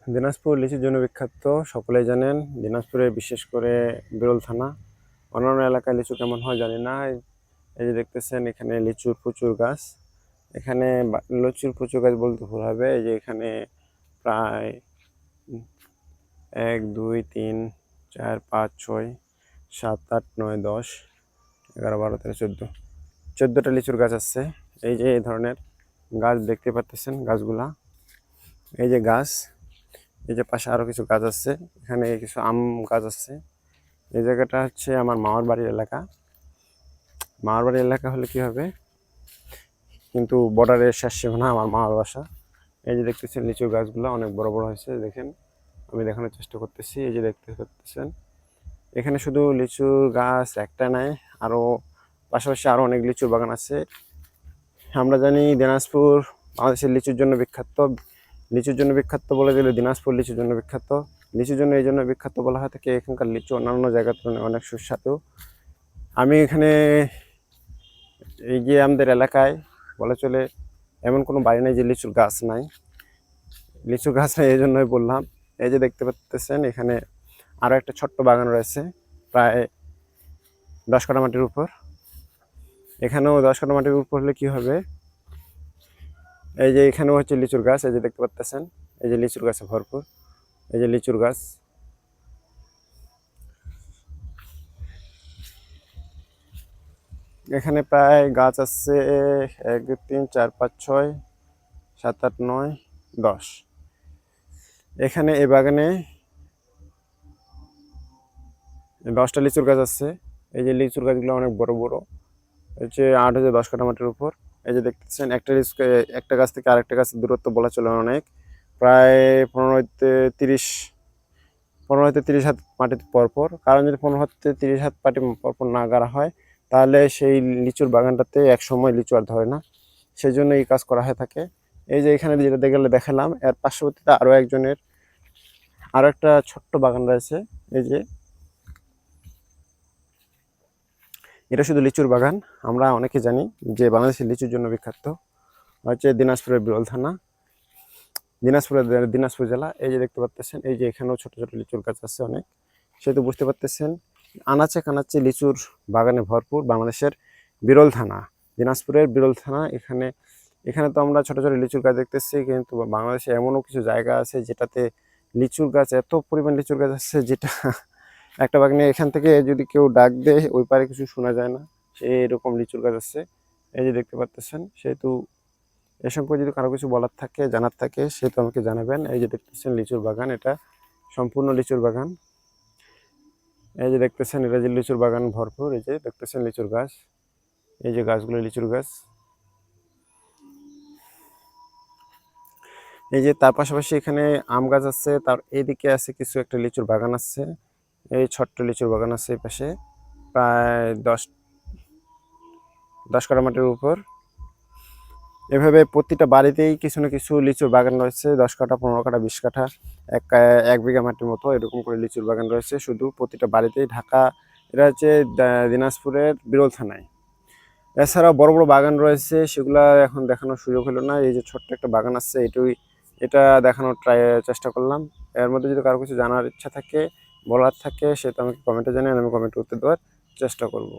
দিনাজপুর লিচুর জন্য বিখ্যাত, সকলেই জানেন। দিনাজপুরে বিশেষ করে বিরল থানা। অন্যান্য এলাকায় লিচু কেমন হয় জানি না। এই যে দেখতেছেন এখানে লিচুর প্রচুর গাছ। এখানে লিচুর প্রচুর গাছ বলতে ভুল হবে। এই যে এখানে প্রায় 1 2 3 4 5 6 7 8 9 10 11 12 13 14টা লিচুর গাছ আছে। এই যে এই ধরনের গাছ দেখতে পাচ্ছেন, গাছগুলা এই যে গাছ, এই যে পাশে আরো কিছু গাছ আছে, এখানে কিছু আম গাছ আছে। এই জায়গাটা হচ্ছে আমার মামার বাড়ির এলাকা। মামার বাড়ির এলাকা হলে কি হবে, কিন্তু বর্ডারের শেষ সীমানা আমার মামার বাসা। এই যে দেখতেছেন লিচুর গাছগুলো অনেক বড় বড় হয়েছে, দেখেন আমি দেখানোর চেষ্টা করতেছি। এই যে দেখতে পাচ্ছেন এখানে শুধু লিচুর গাছ একটা নাই, আরো পাশাপাশি আরো অনেক লিচুর বাগান আছে। আমরা জানি দিনাজপুর বাংলাদেশের লিচুর জন্য বিখ্যাত। লিচুর জন্য বিখ্যাত বলে গেলে দিনাজপুর লিচুর জন্য বিখ্যাত। লিচুর জন্য এই জন্য বিখ্যাত বলা হয় থাকে, এখানকার লিচু অন্যান্য জায়গার তুলনায় অনেক সুস্বাদু। আমি এখানে এই যে আমাদের এলাকায় বলা চলে এমন কোনো বাড়ি নেই যে লিচুর গাছ নাই। লিচু গাছ নাই এই জন্যই বললাম। এই যে দেখতে পাচ্ছেন এখানে আরো একটা ছোট্ট বাগান রয়েছে, প্রায় 10 কাঠা মাটির উপর। এখানেও 10 কাঠা মাটির উপর হলে কি হবে, এই যে এখানেও হচ্ছে লিচুর গাছ। এই যে দেখতে পাচ্ছেন এই যে লিচুর গাছে ভরপুর, এই যে লিচুর গাছ। এখানে প্রায় গাছ আছে 1 2 3 4 5 6 7 8 9 10। এখানে এই বাগানে 10টা লিচুর গাছ আছে। এই যে লিচুর গাছগুলো অনেক বড় বড়, হচ্ছে 8 থেকে 10 কাঠা মাটির উপর। এই যে দেখতেছেন একটা গাছ থেকে আরেকটা গাছের দূরত্ব বলা চলে অনেক, প্রায় 15 থেকে 30 হাত মাটিতে পরপর। কারণ যদি 15 থেকে 30 হাত মাটি পরপর না গাড়া হয়, তাহলে সেই লিচুর বাগানটাতে এক সময় লিচু আর ধরে না। সেই জন্য এই কাজ করা হয়ে থাকে। এই যে এখানে যেটা দেখালাম, এর পার্শ্ববর্তীতে আরো একটা ছোট্ট বাগান রয়েছে। এই যে এটা শুধু লিচুর বাগান। আমরা অনেকে জানি যে বাংলাদেশের লিচুর জন্য বিখ্যাত হচ্ছে দিনাজপুরের বিরল থানা, দিনাজপুর জেলা। এই যে দেখতে পাচ্ছেন এই যে এখানেও ছোট ছোট লিচুর গাছ আছে অনেক। সেহেতু বুঝতে পারতেছেন আনাচে কানাচে লিচুর বাগানে ভরপুর বাংলাদেশের বিরল থানা, দিনাজপুরের বিরল থানা। এখানে তো আমরা ছোট ছোট লিচুর গাছ দেখতেছি, কিন্তু বাংলাদেশে এমনও কিছু জায়গা আছে যেটাতে লিচুর গাছ, এত পরিমাণ লিচুর গাছ আছে যেটা একটা বাগানে এখান থেকে যদি কেউ ডাক দেয় ওই পারে কিছু শোনা যায় না, সেই এরকম লিচুর গাছ আছে। এই যে দেখতে পাচ্ছেন। সেহেতু এ সম্পর্কে যদি কারো কিছু বলার থাকে, জানার থাকে, সেহেতু আমাকে জানাবেন। এই যে দেখতেছেন লিচুর বাগান, এটা সম্পূর্ণ লিচুর বাগান। এই যে দেখতেছেন এটা যে লিচুর বাগান ভরপুর। এই যে দেখতেছেন লিচুর গাছ, এই যে গাছগুলো লিচুর গাছ। এই যে তার পাশাপাশি এখানে আম গাছ আছে, তার এইদিকে আছে কিছু একটা লিচুর বাগান আছে। এই ছোট্ট লিচুর বাগান আছে এই পাশে, প্রায় 10 কাঠা মাটির উপর। এভাবে প্রতিটা বাড়িতেই কিছু না কিছু লিচুর বাগান রয়েছে, 10 কাঠা 15 কাঠা 20 কাঠা, এক বিঘা মাটির মতো এরকম করে লিচুর বাগান রয়েছে শুধু প্রতিটা বাড়িতেই। ঢাকা, এটা হচ্ছে দিনাজপুরের বিরল থানায়। এছাড়াও বড় বড় বাগান রয়েছে, সেগুলা এখন দেখানোর সুযোগ হলো না। এই যে ছোট্ট একটা বাগান আছে, এটা দেখানোর চেষ্টা করলাম। এর মধ্যে যদি কারো কিছু জানার ইচ্ছা থাকে, বলার থাকে, সেটা আমাকে কমেন্টে জানান, আমি কমেন্টে উত্তর দেওয়ার চেষ্টা করব।